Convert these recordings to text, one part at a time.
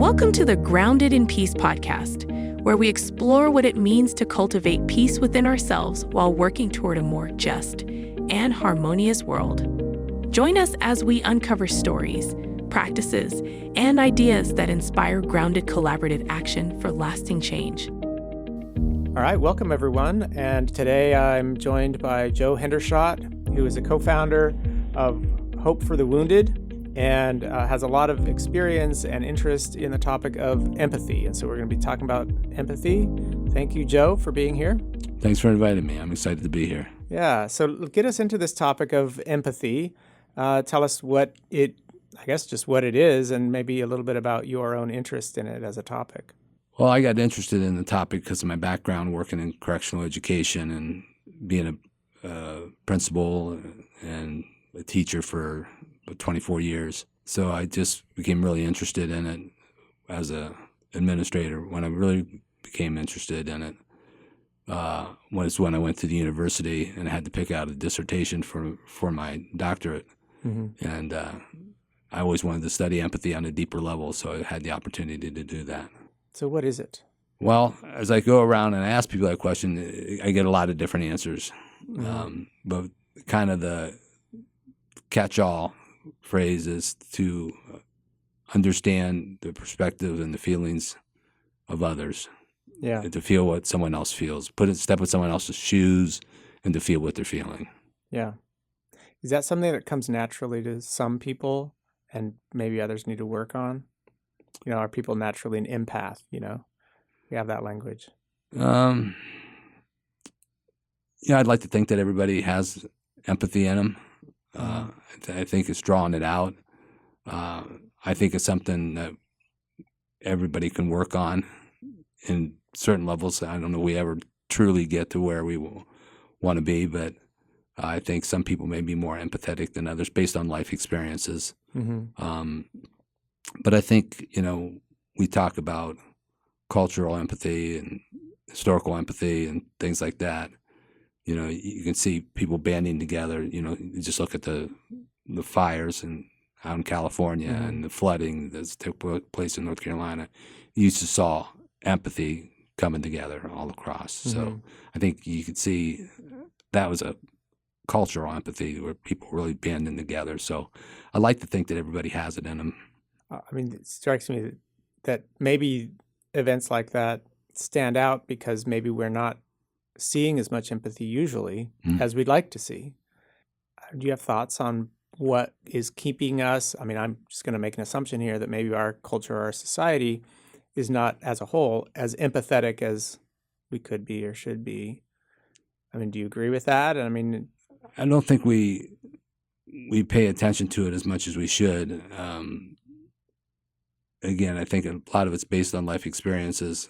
Welcome to the Grounded in Peace podcast, where we explore what it means to cultivate peace within ourselves while working toward a more just and harmonious world. Join us as we uncover stories, practices, and ideas that inspire grounded collaborative action for lasting change. All right, welcome everyone. And today I'm joined by Joe Hendershott, who is a co-founder of Hope for the Wounded and has a lot of experience and interest in the topic of empathy. And so we're going to be talking about empathy. Thank you, Joe, for being here. Thanks for inviting me. I'm excited to be here. Yeah, so get us into this topic of empathy. Tell us what it is, and maybe a little bit about your own interest in it as a topic. Well, I got interested in the topic because of my background working in correctional education and being a principal and a teacher for 24 years. So I just became really interested in it as an administrator. When I really became interested in it was when I went to the university and I had to pick out a dissertation for my doctorate. Mm-hmm. And I always wanted to study empathy on a deeper level, so I had the opportunity to do that. So what is it? Well, as I go around and ask people that question, I get a lot of different answers. Mm-hmm. But kind of the catch-all phrase is to understand the perspective and the feelings of others. Yeah. To feel what someone else feels. Step in someone else's shoes and to feel what they're feeling. Yeah. Is that something that comes naturally to some people and maybe others need to work on? You know, are people naturally an empath, you know? We have that language. I'd like to think that everybody has empathy in them. I think it's drawing it out. I think it's something that everybody can work on in certain levels. I don't know if we ever truly get to where we want to be, but I think some people may be more empathetic than others based on life experiences. Mm-hmm. But I think, we talk about cultural empathy and historical empathy and things like that. You can see people banding together. You just look at the fires out in California mm-hmm. and the flooding that took place in North Carolina. You just saw empathy coming together all across. Mm-hmm. So I think you could see that was a cultural empathy where people really banding together. So I like to think that everybody has it in them. It strikes me that maybe events like that stand out because maybe we're not seeing as much empathy usually as we'd like to see. Do you have thoughts on what is keeping us? I'm just going to make an assumption here that maybe our culture or our society is not as a whole as empathetic as we could be or should be. Do you agree with that? I don't think we pay attention to it as much as we should. Again, I think a lot of it's based on life experiences.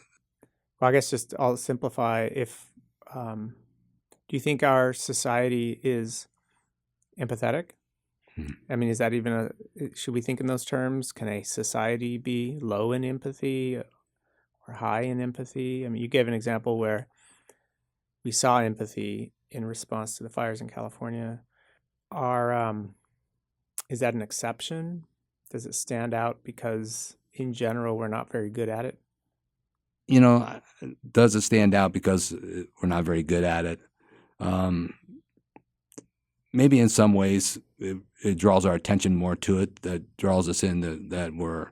Well, I guess I'll simplify. Do you think our society is empathetic? Is that even should we think in those terms? Can a society be low in empathy or high in empathy? You gave an example where we saw empathy in response to the fires in California. Is that an exception? Does it stand out because in general we're not very good at it? Does it stand out because we're not very good at it? Maybe in some ways it draws our attention more to it, that draws us in that we're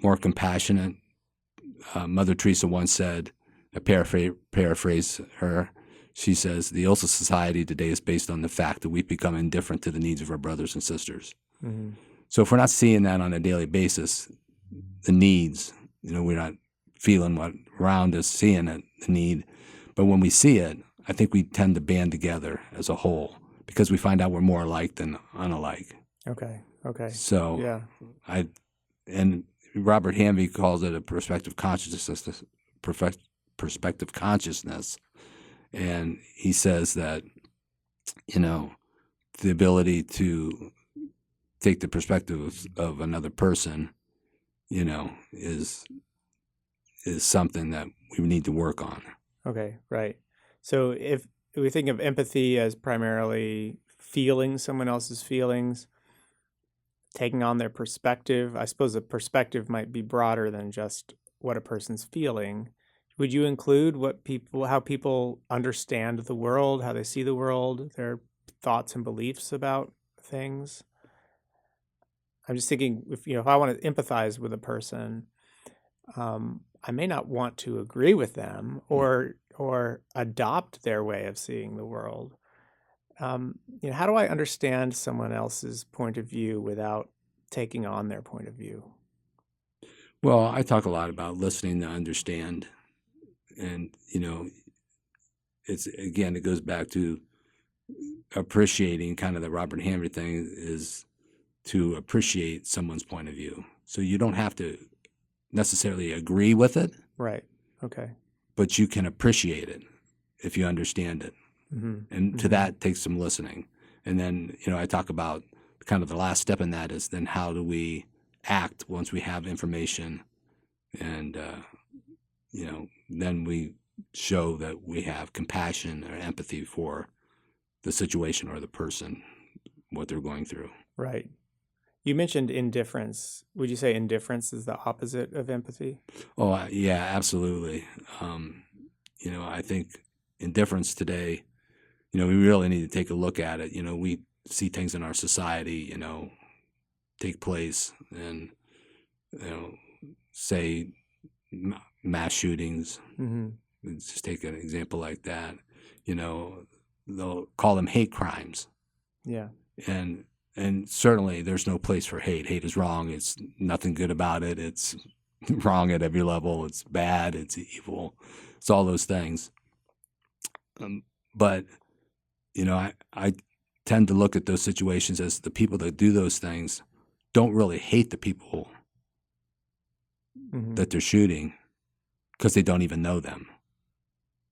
more compassionate. Mother Teresa once said, I paraphrase her, she says, the ills of society today is based on the fact that we've become indifferent to the needs of our brothers and sisters. Mm-hmm. So if we're not seeing that on a daily basis, the needs, we're not feeling what around us, seeing it, the need. But when we see it, I think we tend to band together as a whole because we find out we're more alike than unalike. Okay. So yeah. And Robert Hamby calls it a perspective consciousness. And he says that, the ability to take the perspective of another person, is something that we need to work on. Okay, right. So if we think of empathy as primarily feeling someone else's feelings, taking on their perspective. I suppose a perspective might be broader than just what a person's feeling. Would you include how people understand the world, how they see the world, their thoughts and beliefs about things? I'm just thinking if I want to empathize with a person, I may not want to agree with them or adopt their way of seeing the world. How do I understand someone else's point of view without taking on their point of view? Well, I talk a lot about listening to understand. And, it goes back to appreciating, kind of the Robert Hammer thing is to appreciate someone's point of view. So you don't have to necessarily agree with it. Right. Okay. But you can appreciate it if you understand it. Mm-hmm. And to that takes some listening. And then, I talk about kind of the last step in that is then how do we act once we have information and, then we show that we have compassion or empathy for the situation or the person, what they're going through. Right. You mentioned indifference. Would you say indifference is the opposite of empathy? Oh, yeah, absolutely. I think indifference today, we really need to take a look at it. We see things in our society, take place and, say mass shootings. Mm-hmm. Let's just take an example like that. They'll call them hate crimes. Yeah. And certainly there's no place for hate. Hate is wrong. It's nothing good about it. It's wrong at every level. It's bad. It's evil. It's all those things. But, I tend to look at those situations as the people that do those things don't really hate the people Mm-hmm. that they're shooting because they don't even know them.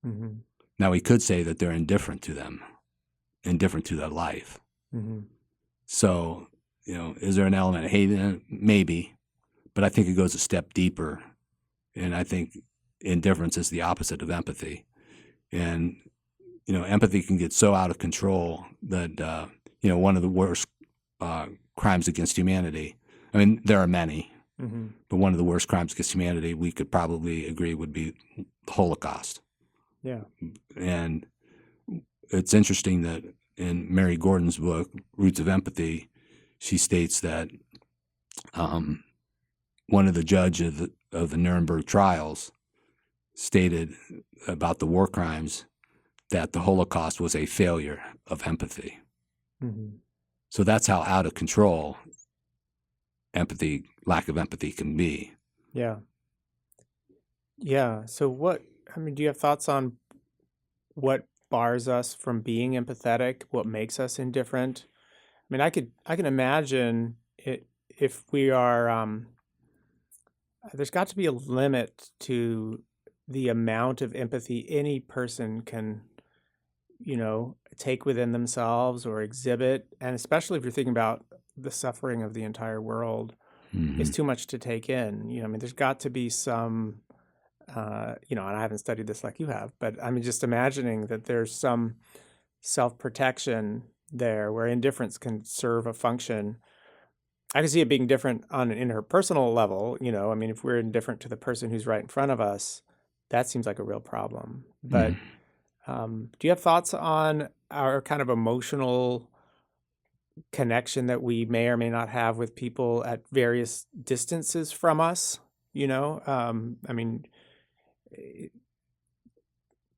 Mm-hmm. Now, we could say that they're indifferent to them, indifferent to their life. Mm-hmm. So, is there an element of hate in it? Maybe, but I think it goes a step deeper. And I think indifference is the opposite of empathy. And, empathy can get so out of control that, one of the worst crimes against humanity, I mean, there are many, Mm-hmm. but one of the worst crimes against humanity we could probably agree would be the Holocaust. Yeah. And it's interesting that in Mary Gordon's book, Roots of Empathy, she states that one of the judges of the Nuremberg trials stated about the war crimes that the Holocaust was a failure of empathy. Mm-hmm. So that's how out of control lack of empathy can be. Yeah. Yeah. So do you have thoughts on what bars us from being empathetic? What makes us indifferent? I mean, I can imagine it if we are, there's got to be a limit to the amount of empathy any person can, take within themselves or exhibit. And especially if you're thinking about the suffering of the entire world, Mm-hmm. it's too much to take in. There's got to be some, and I haven't studied this like you have, but I'm just imagining that there's some self-protection there where indifference can serve a function. I can see it being different on an interpersonal level. If we're indifferent to the person who's right in front of us, that seems like a real problem. But do you have thoughts on our kind of emotional connection that we may or may not have with people at various distances from us?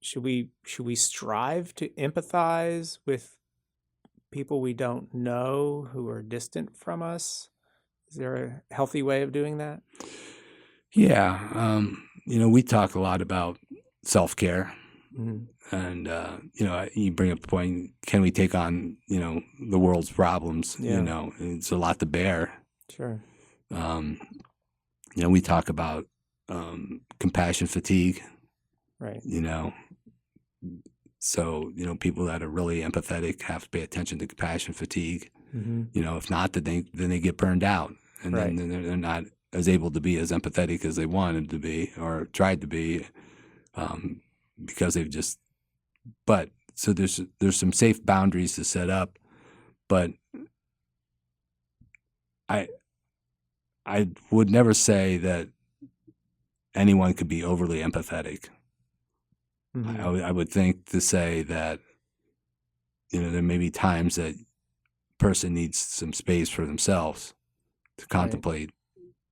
Should we strive to empathize with people we don't know who are distant from us? Is there a healthy way of doing that? Yeah. We talk a lot about self-care. Mm-hmm. And, you bring up the point, can we take on, the world's problems? Yeah. It's a lot to bear. Sure. We talk about compassion fatigue. Right. So, people that are really empathetic have to pay attention to compassion fatigue. Mm-hmm. If not, then they get burned out. And Right. then they're not as able to be as empathetic as they wanted to be or tried to be because they've just – but so there's some safe boundaries to set up. But I would never say that anyone could be overly empathetic. Mm-hmm. I would think to say that, there may be times that person needs some space for themselves to contemplate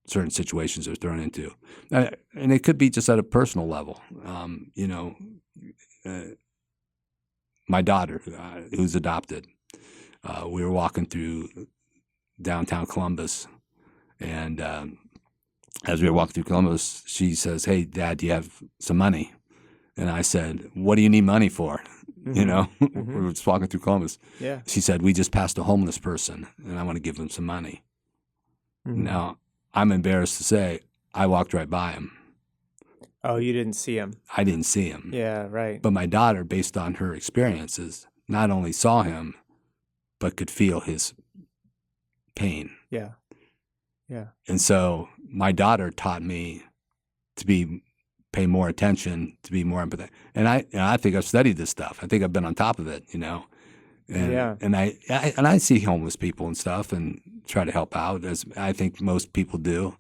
certain situations they're thrown into. And it could be just at a personal level. My daughter, who's adopted, we were walking through downtown Columbus, and as we were walking through Columbus, she says, "Hey, Dad, do you have some money?" And I said, "What do you need money for?" Mm-hmm. We were just walking through Columbus. Yeah. She said, "We just passed a homeless person, and I want to give them some money." Mm-hmm. Now, I'm embarrassed to say I walked right by him. Oh, you didn't see him. I didn't see him. Yeah, right. But my daughter, based on her experiences, not only saw him, but could feel his pain. Yeah. Yeah. And so my daughter taught me to pay more attention, to be more empathetic. And I think I've studied this stuff. I think I've been on top of it, And Yeah. and I see homeless people and stuff and try to help out, as I think most people do,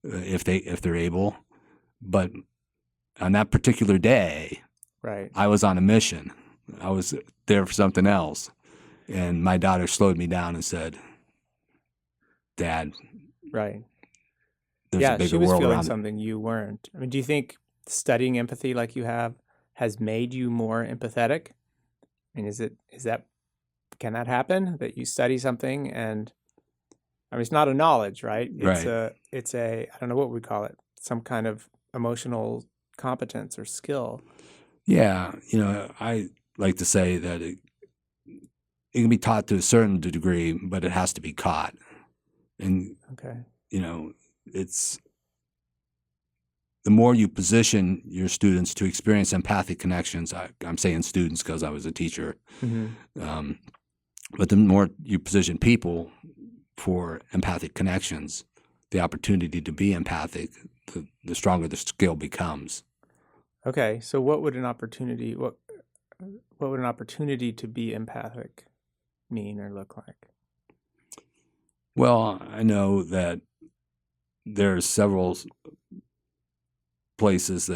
if they're able. But on that particular day, Right. I was on a mission. I was there for something else. And my daughter slowed me down and said, "Dad, Right. there's Yeah, a bigger she was world feeling around it." something you weren't. I mean, do you think studying empathy like you have has made you more empathetic? I mean, can that happen, that you study something and, I mean, it's not a knowledge, right? Right. It's a, I don't know what we call it, some kind of emotional competence or skill. Yeah, I like to say that it can be taught to a certain degree, but it has to be caught. And, Okay. it's the more you position your students to experience empathic connections. I'm saying students because I was a teacher. Mm-hmm. But the more you position people for empathic connections, the opportunity to be empathic, the stronger the skill becomes. Okay, so what would an opportunity to be empathic mean or look like? Well, I know that there's several places,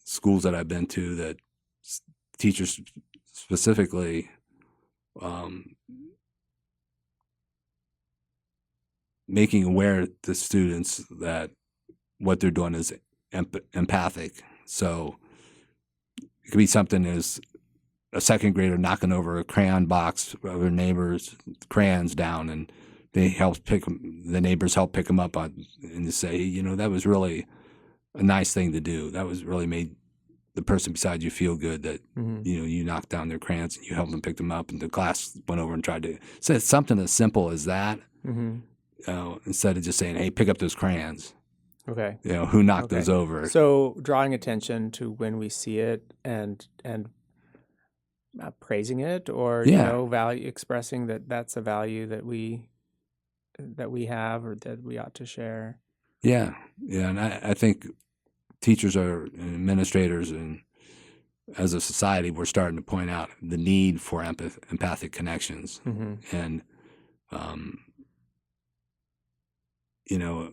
schools that I've been to, that teachers specifically making aware the students that what they're doing is empathic. So it could be something as a second grader knocking over a crayon box of their neighbor's crayons down, and the neighbors help pick them up and say, that was really a nice thing to do. That was really made the person beside you feel good that, Mm-hmm. you knocked down their crayons and you helped them pick them up, and the class went over and tried to say something as simple as that. Mm-hmm. Instead of just saying, "Hey, pick up those crayons." Okay. Who knocked those over? So drawing attention to when we see it and praising it, or value, expressing that that's a value that we have or that we ought to share. Yeah, and I think teachers and administrators, and as a society, we're starting to point out the need for empathic connections. Mm-hmm. And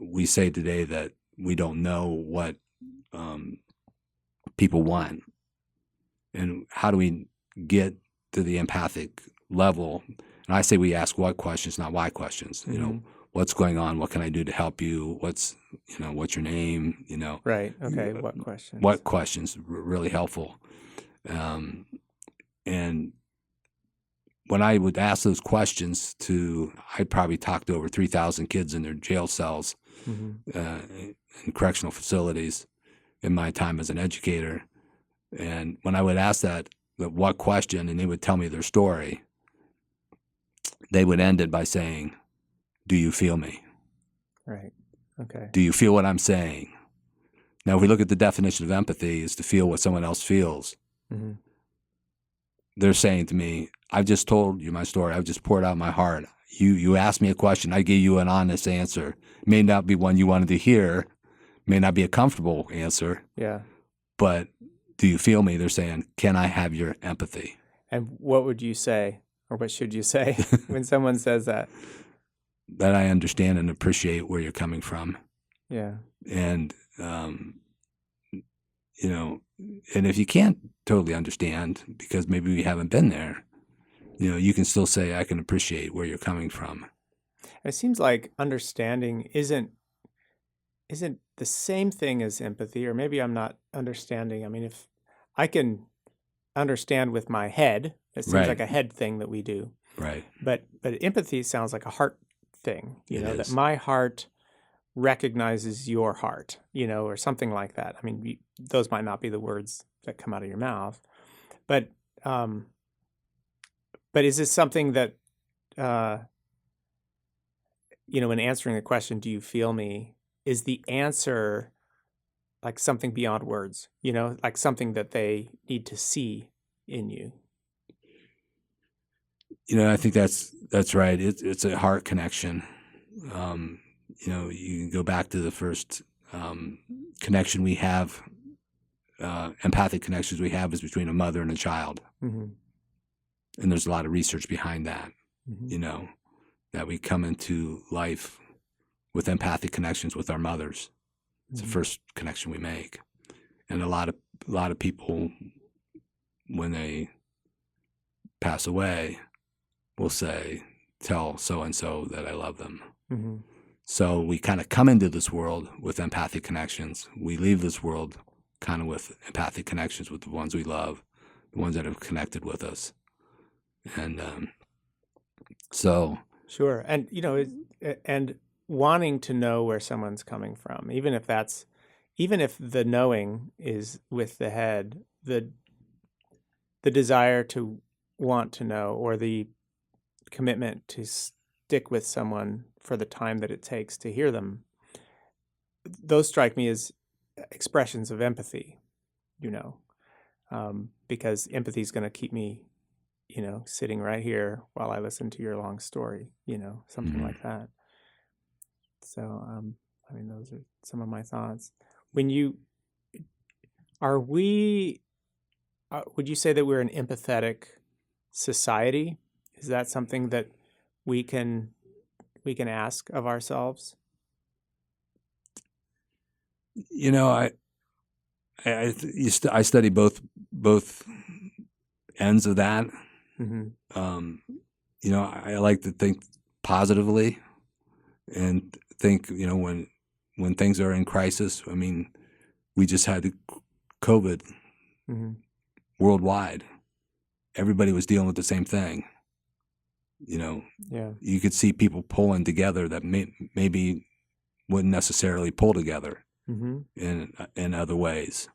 we say today that we don't know what people want, and how do we get to the empathic level? And I say we ask what questions, not why questions. Mm-hmm. What's going on? What can I do to help you? What's your name? Right. Okay. What questions? What questions? Really helpful. And when I would ask those questions I probably talked to over 3,000 kids in their jail cells, mm-hmm. In correctional facilities in my time as an educator. And when I would ask that what question, and they would tell me their story, they would end it by saying, "Do you feel me?" Right. Okay. Do you feel what I'm saying? Now, if we look at the definition of empathy, is to feel what someone else feels. Mm-hmm. They're saying to me, "I've just told you my story. I've just poured out my heart. You asked me a question. I gave you an honest answer. It may not be one you wanted to hear. May not be a comfortable answer. Yeah. But do you feel me?" They're saying, "Can I have your empathy?" And what would you say, or what should you say when someone says that? that I understand and appreciate where you're coming from. Yeah. And, you know, and if you can't totally understand because maybe we haven't been there, you know, you can still say, I can appreciate where you're coming from. It seems like understanding isn't the same thing as empathy, or maybe I'm not understanding. I mean, if I can understand with my head, it seems Right. like a head thing that we do. Right. But empathy sounds like a heart thing, It that is. my heart recognizes your heart, or something like that. I mean, those might not be the words that come out of your mouth, but is this something that, when answering the question, do you feel me, is the answer like something beyond words, like something that they need to see in you? I think that's right. It's a heart connection. You can go back to the first connection we have, empathic connections we have is between a mother and a child. Mm-hmm. And there's a lot of research behind that, Mm-hmm. That we come into life with empathic connections with our mothers. It's the first connection we make. And a lot of people, when they pass away, will say, tell so-and-so that I love them. Mm-hmm. So we kind of come into this world with empathic connections. We leave this world kind of with empathic connections with the ones we love, the ones that have connected with us. And so... Sure. And, and wanting to know where someone's coming from, even if the knowing is with the head, the desire to want to know, or the commitment to stick with someone for the time that it takes to hear them, those strike me as expressions of empathy, because empathy is going to keep me, sitting right here while I listen to your long story, something like that. So, those are some of my thoughts. Would you say that we're an empathetic society? Is that something that we can ask of ourselves? I study both ends of that. Mm-hmm. I like to think positively and think, when things are in crisis. I mean, we just had COVID worldwide. Everybody was dealing with the same thing. Yeah. You could see people pulling together that maybe wouldn't necessarily pull together in other ways.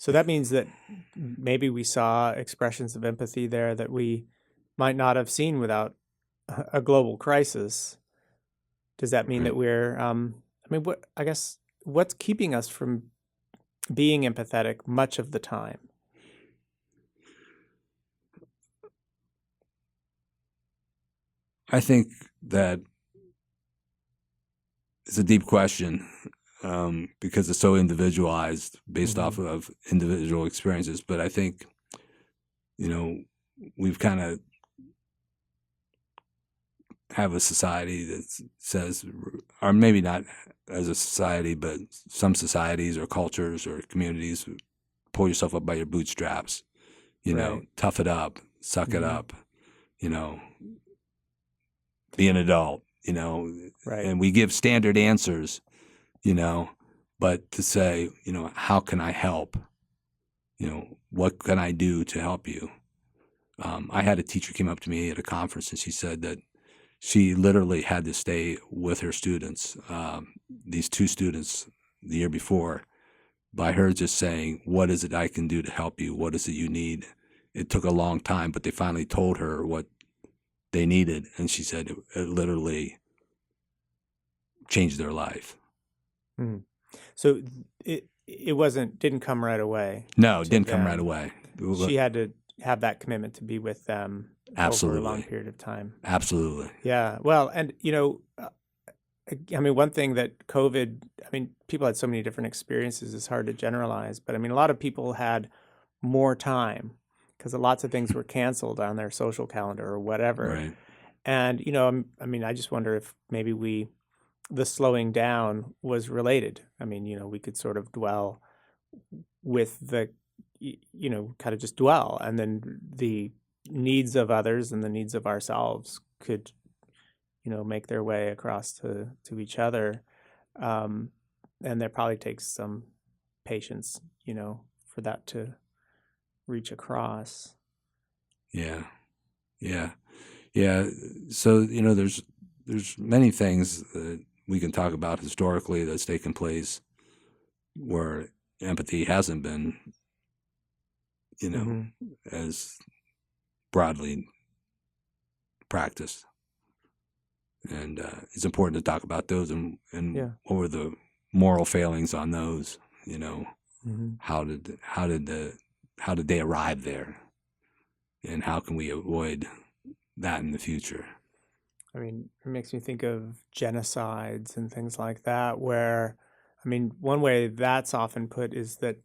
So that means that maybe we saw expressions of empathy there that we might not have seen without a global crisis. Does that mean that we're, what's keeping us from being empathetic much of the time? I think that it's a deep question. Because it's so individualized based off of individual experiences. But I think, we've kind of have a society that says, or maybe not as a society, but some societies or cultures or communities, pull yourself up by your bootstraps, tough it up, suck it up, be an adult, and we give standard answers. But to say, how can I help? What can I do to help you? I had a teacher came up to me at a conference and she said that she literally had to stay with her students, these two students the year before, by her just saying, what is it I can do to help you? What is it you need? It took a long time, but they finally told her what they needed. And she said it literally changed their life. Mm. So it didn't come right away. No, it didn't come right away. She had to have that commitment to be with them over a long period of time. Absolutely. Yeah. Well, and one thing that COVID, people had so many different experiences, it's hard to generalize, but a lot of people had more time because lots of things were canceled on their social calendar or whatever. Right. And, I mean, I just wonder if maybe the slowing down was related. I mean, we could sort of dwell with kind of just dwell, and then the needs of others and the needs of ourselves could, make their way across to each other. And there probably takes some patience, for that to reach across. Yeah. So, there's many things that we can talk about historically that's taken place where empathy hasn't been, as broadly practiced. And it's important to talk about those and what were the moral failings on those, how did they arrive there, and how can we avoid that in the future? I mean, it makes me think of genocides and things like that, where, I mean, one way that's often put is that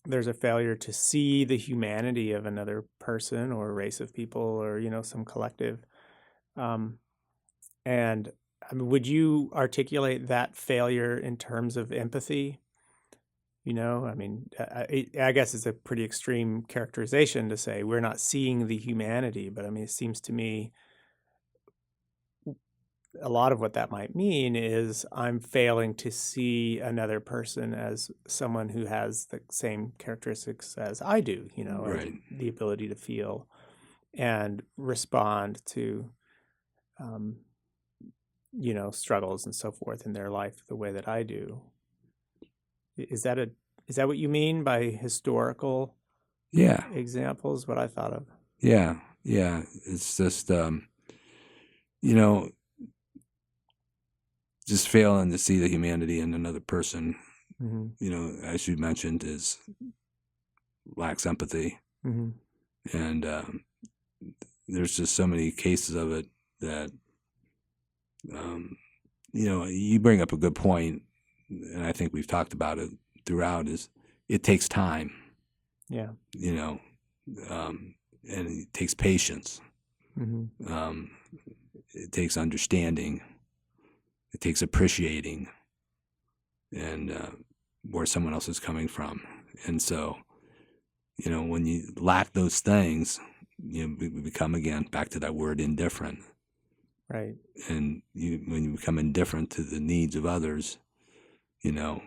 there's a failure to see the humanity of another person or race of people or, some collective. And I mean, would you articulate that failure in terms of empathy? I mean, I guess it's a pretty extreme characterization to say we're not seeing the humanity, but I mean, it seems to me a lot of what that might mean is I'm failing to see another person as someone who has the same characteristics as I do, Right. the ability to feel and respond to, struggles and so forth in their life the way that I do. Is that what you mean by historical examples? What I thought of. Yeah. It's just, just failing to see the humanity in another person, as you mentioned, lacks empathy. And there's just so many cases of it that, you bring up a good point, and I think we've talked about it throughout, is it takes time. Yeah. And it takes patience. It takes understanding. It takes appreciating and where someone else is coming from. And so, when you lack those things, we become, again, back to that word, indifferent. Right. And when you become indifferent to the needs of others, well,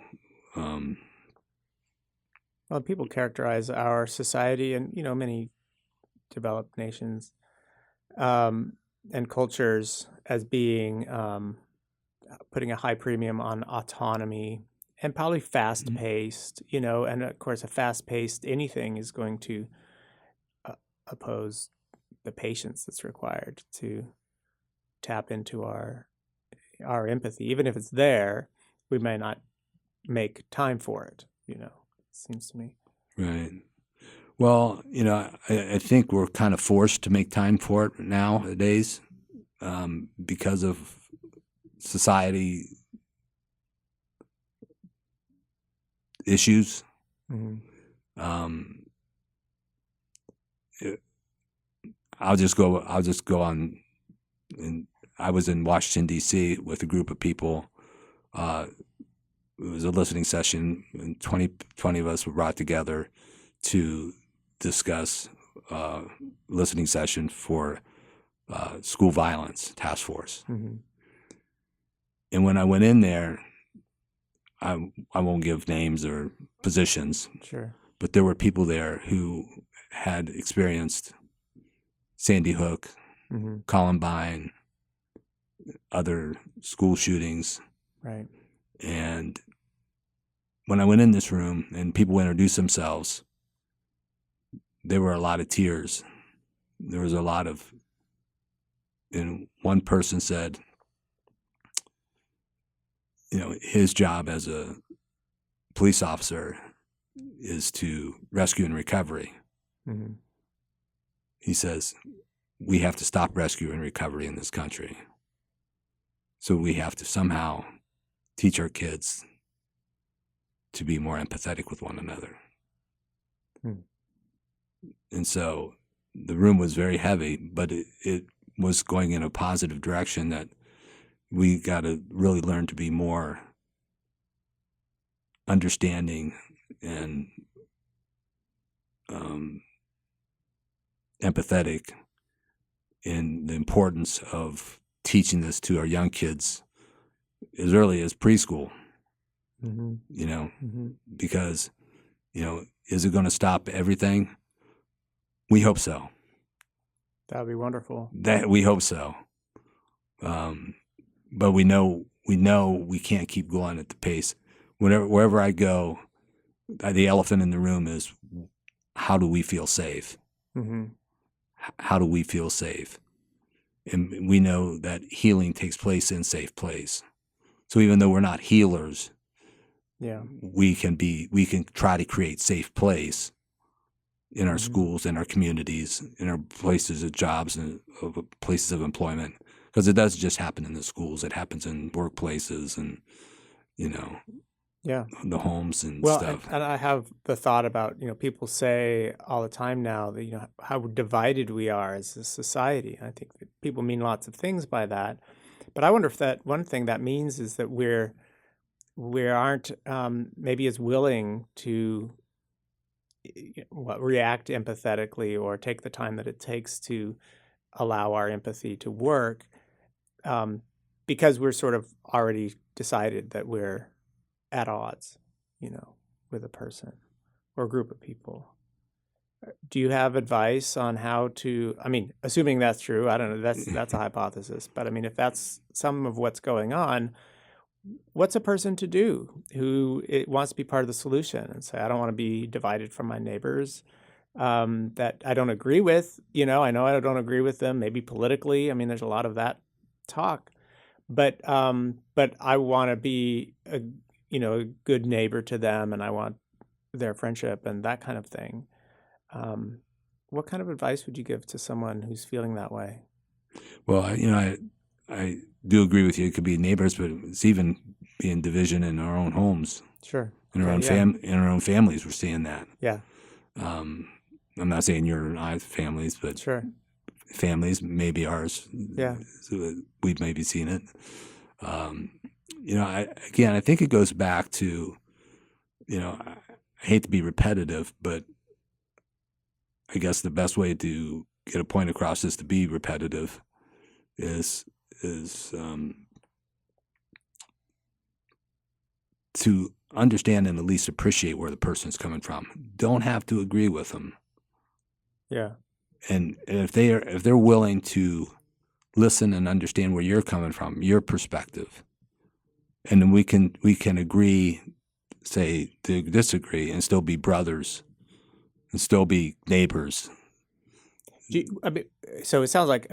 people characterize our society and, many developed nations and cultures as being putting a high premium on autonomy and probably fast-paced, and of course a fast-paced anything is going to oppose the patience that's required to tap into our empathy. Even if it's there, we may not make time for it, it seems to me. Right. Well, I think we're kind of forced to make time for it nowadays because of society issues. I'll just go on. And I was in Washington, D.C. with a group of people. It was a listening session, and 20 of us were brought together to discuss listening session for school violence task force. And when I went in there, I won't give names or positions. Sure. But there were people there who had experienced Sandy Hook, Columbine, other school shootings. Right. And when I went in this room and people introduced themselves, there were a lot of tears. There was a lot of, and one person said, his job as a police officer is to rescue and recovery. He says, we have to stop rescue and recovery in this country. So we have to somehow teach our kids to be more empathetic with one another. And so the room was very heavy, but it was going in a positive direction, that we got to really learn to be more understanding and empathetic in the importance of teaching this to our young kids as early as preschool, you know, because, you know, is it going to stop everything? We hope so. That would be wonderful. We hope so. But we know we can't keep going at the pace. Wherever I go, the elephant in the room is, how do we feel safe? How do we feel safe? And we know that healing takes place in safe place. So even though we're not healers, we can try to create safe place in our schools, in our communities, in our places of jobs and places of employment. Because it doesn't just happen in the schools; it happens in workplaces and, you know, the homes and stuff. And I have the thought about, you know, people say all the time now that, you know, how divided we are as a society. I think that people mean lots of things by that, but I wonder if that one thing that means is that we aren't maybe as willing to react empathetically or take the time that it takes to allow our empathy to work, because we're sort of already decided that we're at odds, you know, with a person or a group of people. Do you have advice on how to, I mean, assuming that's true, I don't know, that's a hypothesis, but I mean, if that's some of what's going on, what's a person to do who wants to be part of the solution and say, I don't want to be divided from my neighbors that I don't agree with, you know I don't agree with them, maybe politically. I mean, there's a lot of that talk, but I want to be a good neighbor to them, and I want their friendship and that kind of thing. What kind of advice would you give to someone who's feeling that way? Well, I do agree with you. It could be neighbors, but it's even being division in our own homes. Sure. In our own families, we're seeing that. Yeah. I'm not saying your and I families, but sure. Families, maybe ours. Yeah. So we've maybe seen it. I think it goes back to, I hate to be repetitive, but I guess the best way to get a point across is to be repetitive, is to understand and at least appreciate where the person's coming from. Don't have to agree with them. Yeah. And if they're willing to listen and understand where you're coming from, your perspective, and then we can agree, say, to disagree, and still be brothers, and still be neighbors. So it sounds like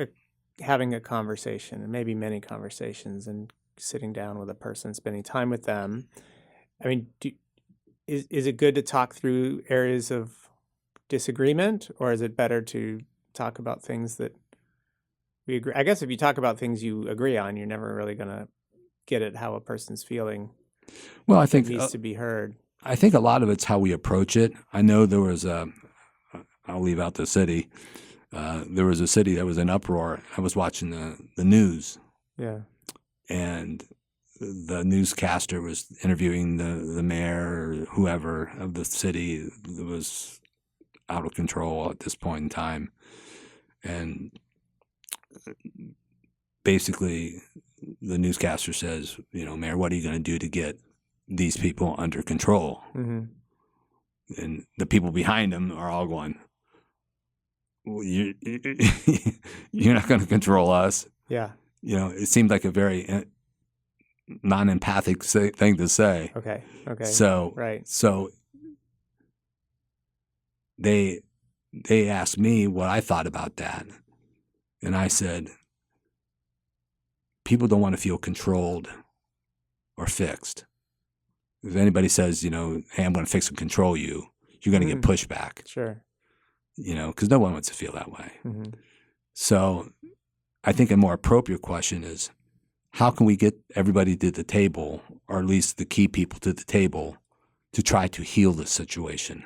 having a conversation, and maybe many conversations, and sitting down with a person, spending time with them. I mean, is it good to talk through areas of disagreement, or is it better to talk about things that we agree? I guess if you talk about things you agree on, you're never really going to get at how a person's feeling. Well, I think it needs to be heard. I think a lot of it's how we approach it. I know there was I'll leave out the city. There was a city that was in uproar. I was watching the news. Yeah. And the newscaster was interviewing the mayor or whoever of the city that was out of control at this point in time. And basically the newscaster says, Mayor, what are you going to do to get these people under control? Mm-hmm. And the people behind him are all going, well, you're not going to control us. Yeah. It seemed like a very non-empathic thing to say. Okay. So, right. So they asked me what I thought about that. And I said, people don't want to feel controlled or fixed. If anybody says, hey, I'm going to fix and control you, you're going to get pushback. Sure. Because no one wants to feel that way. Mm-hmm. So I think a more appropriate question is, how can we get everybody to the table, or at least the key people to the table, to try to heal the situation?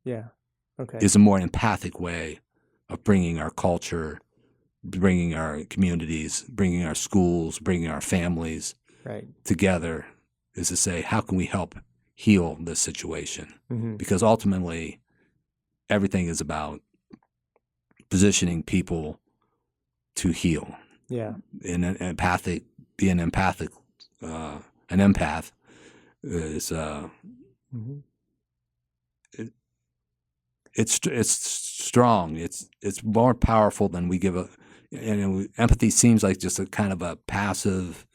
Yeah. Okay. Is a more empathic way of bringing our culture bringing our communities, bringing our schools, bringing our families Right. together is to say, how can we help heal this situation? Mm-hmm. Because ultimately, everything is about positioning people to heal. Yeah. And being empathic, an empath is Mm-hmm. it's strong. It's more powerful than we give a. Empathy seems like just a kind of a passive.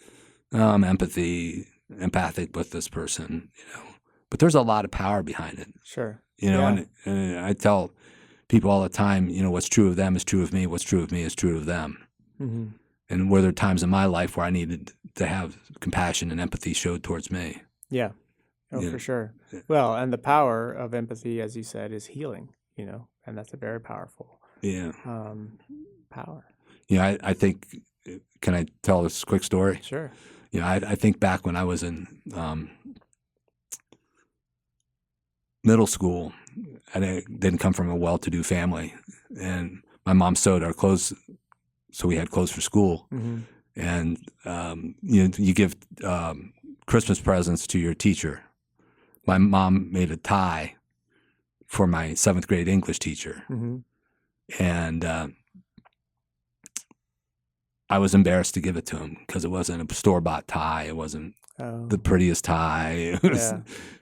I'm empathic with this person, but there's a lot of power behind it. Sure. And I tell people all the time, what's true of them is true of me. What's true of me is true of them. Mm-hmm. And were there times in my life where I needed to have compassion and empathy showed towards me? Yeah. Oh, for sure. Well, and the power of empathy, as you said, is healing, and that's a very powerful power. I think, can I tell this quick story? Sure. I think back when I was in middle school, I didn't come from a well-to-do family, and my mom sewed our clothes, so we had clothes for school. Mm-hmm. And you give Christmas presents to your teacher. My mom made a tie for my 7th grade English teacher, Mm-hmm. and I was embarrassed to give it to him because it wasn't a store-bought tie. It wasn't the prettiest tie.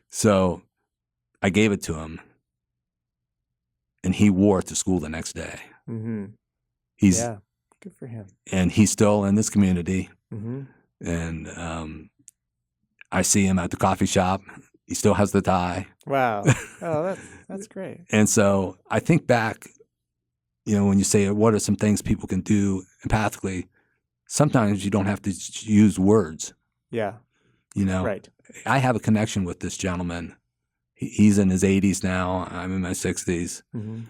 So I gave it to him, and he wore it to school the next day. Mm-hmm. Good for him. And he's still in this community. Mm-hmm. And I see him at the coffee shop. He still has the tie. Wow. Oh, that's great. And so I think back, when you say, what are some things people can do empathically, sometimes you don't have to use words. Yeah. Right. I have a connection with this gentleman. He's in his 80s now. I'm in my 60s. Mm-hmm.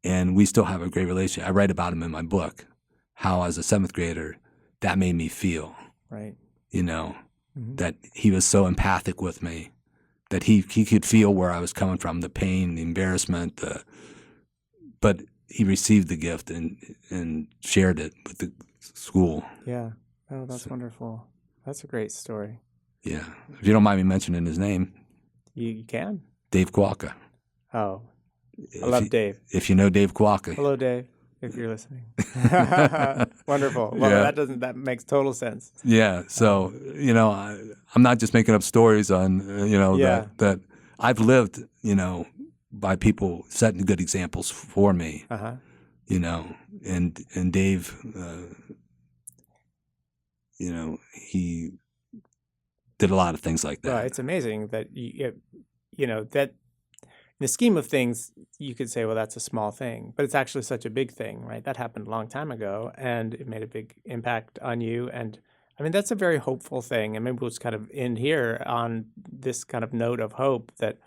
And we still have a great relationship. I write about him in my book, how as a 7th grader, that made me feel. Right. Mm-hmm. That he was so empathic with me, that he could feel where I was coming from, the pain, the embarrassment, but he received the gift and shared it with the school. Yeah. Oh, that's wonderful. That's a great story. Yeah. If you don't mind me mentioning his name. You can. Dave Kwaka. Oh, I love Dave. If you know Dave Kwaka. Hello, Dave, if you're listening. Wonderful. Well, that makes total sense. Yeah. So, I'm not just making up stories on, that I've lived, by people setting good examples for me, Uh-huh. And Dave, he did a lot of things like that. Well, it's amazing that, that in the scheme of things, you could say, well, that's a small thing, but it's actually such a big thing, right? That happened a long time ago, and it made a big impact on you. And I mean, that's a very hopeful thing. And maybe we'll just kind of end here on this kind of note of hope that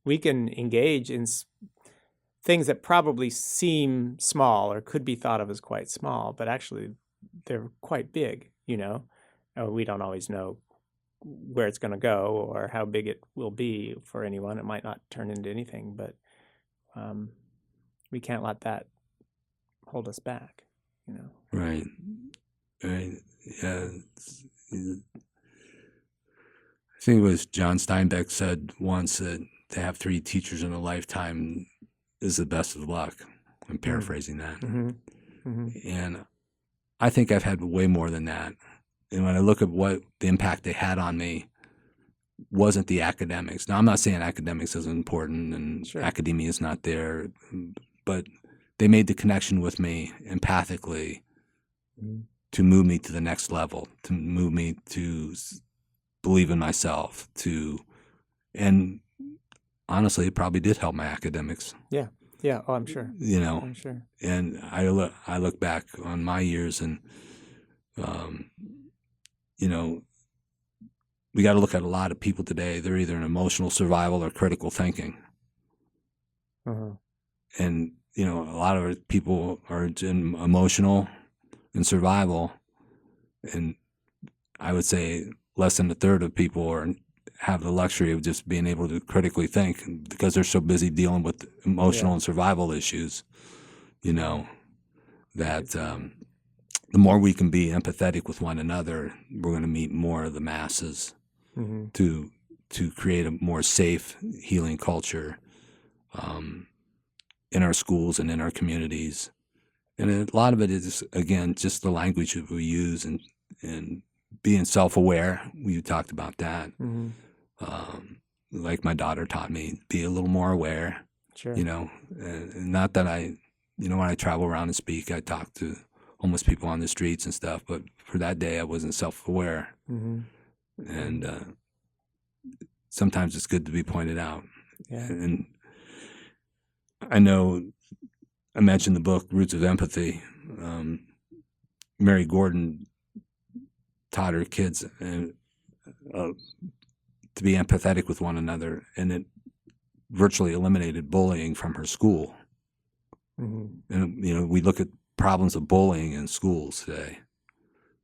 we can engage in things that probably seem small or could be thought of as quite small, but actually they're quite big, We don't always know where it's going to go or how big it will be for anyone. It might not turn into anything, but we can't let that hold us back, Right. Yeah. I think it was John Steinbeck said once that to have 3 teachers in a lifetime is the best of luck. I'm paraphrasing that. Mm-hmm. Mm-hmm. And I think I've had way more than that. And when I look at what the impact they had on me, wasn't the academics. Now, I'm not saying academics isn't important and Sure. academia is not there, but they made the connection with me empathically to move me to the next level, to move me to believe in myself, and honestly, it probably did help my academics. Yeah. Yeah. Oh, I'm sure. I'm sure. And I look back on my years and, we got to look at a lot of people today. They're either in emotional survival or critical thinking. Uh-huh. And, a lot of people are in emotional and survival. And I would say less than a third of people have the luxury of just being able to critically think because they're so busy dealing with emotional and survival issues, that the more we can be empathetic with one another, we're going to meet more of the masses to create a more safe, healing culture in our schools and in our communities. And a lot of it is, again, just the language that we use and being self-aware. We talked about that. Like my daughter taught me, be a little more aware. Sure. You know, and not that when I travel around and speak, I talk to homeless people on the streets and stuff, but for that day I wasn't self-aware. And sometimes it's good to be pointed out. Yeah. And I know I mentioned the book Roots of Empathy. Mary Gordon taught her kids to be empathetic with one another, and it virtually eliminated bullying from her school. And we look at problems of bullying in schools today.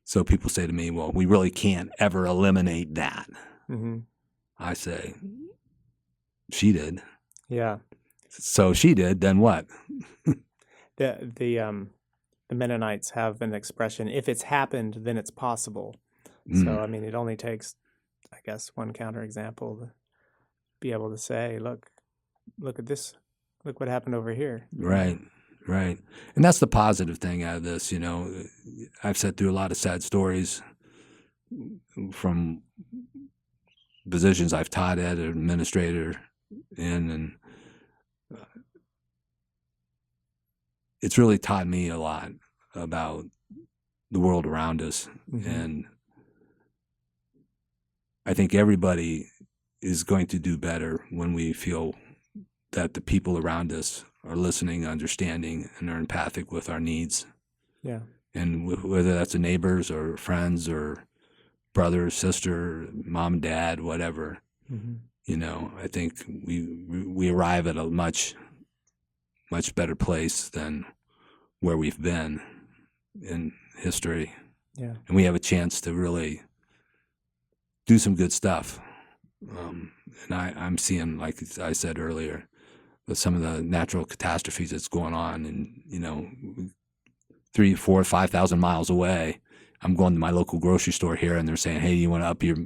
So people say to me, well, we really can't ever eliminate that. I say, she did. Yeah. So she did, then what? The Mennonites have an expression, if it's happened, then it's possible. So, I mean, it only takes, I guess, one counterexample to be able to say, look at this, look what happened over here. Right. And that's the positive thing out of this. I've sat through a lot of sad stories from positions I've taught at, an administrator in, and it's really taught me a lot about the world around us. And I think everybody is going to do better when we feel that the people around us are listening, understanding, and are empathic with our needs. Yeah. And whether that's the neighbors or friends or brother, sister, mom and dad, whatever, I think we arrive at a much, much better place than where we've been in history. Yeah. And we have a chance to really do some good stuff. And I'm seeing, like I said earlier, with some of the natural catastrophes that's going on, and 3,000, 4,000, 5,000 miles away, I'm going to my local grocery store here, and they're saying, "Hey, you want to up your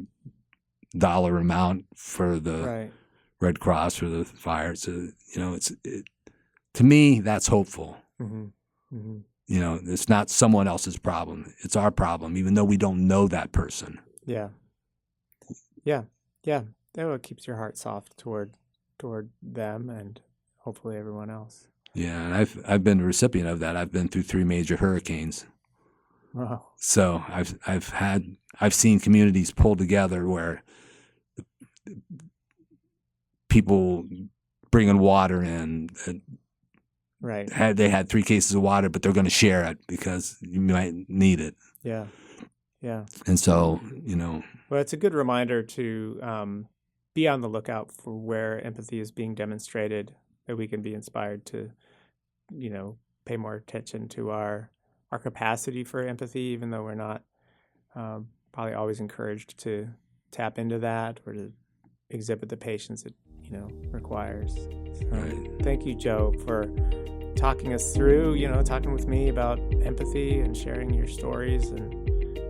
dollar amount for the Red Cross for the fire?" So to me, that's hopeful. It's not someone else's problem; it's our problem, even though we don't know that person. Yeah. Oh, it keeps your heart soft toward them and hopefully everyone else. Yeah, and I've been a recipient of that. I've been through 3 major hurricanes. Wow. So I've seen communities pull together where people bringing water in. Right. They had 3 cases of water, but they're going to share it because you might need it. Yeah. And so, Well, it's a good reminder to be on the lookout for where empathy is being demonstrated, that we can be inspired to, pay more attention to our capacity for empathy, even though we're not probably always encouraged to tap into that or to exhibit the patience it, requires. So, Right. Thank you, Joe, for talking us through, talking with me about empathy and sharing your stories and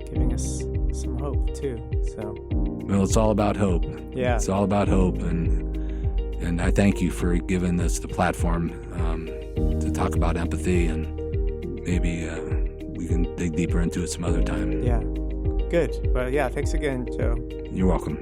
giving us some hope too. So, well, it's all about hope. Yeah. It's all about hope, and I thank you for giving us the platform to talk about empathy, and maybe we can dig deeper into it some other time. Yeah. Good. Well, yeah. Thanks again, Joe. You're welcome.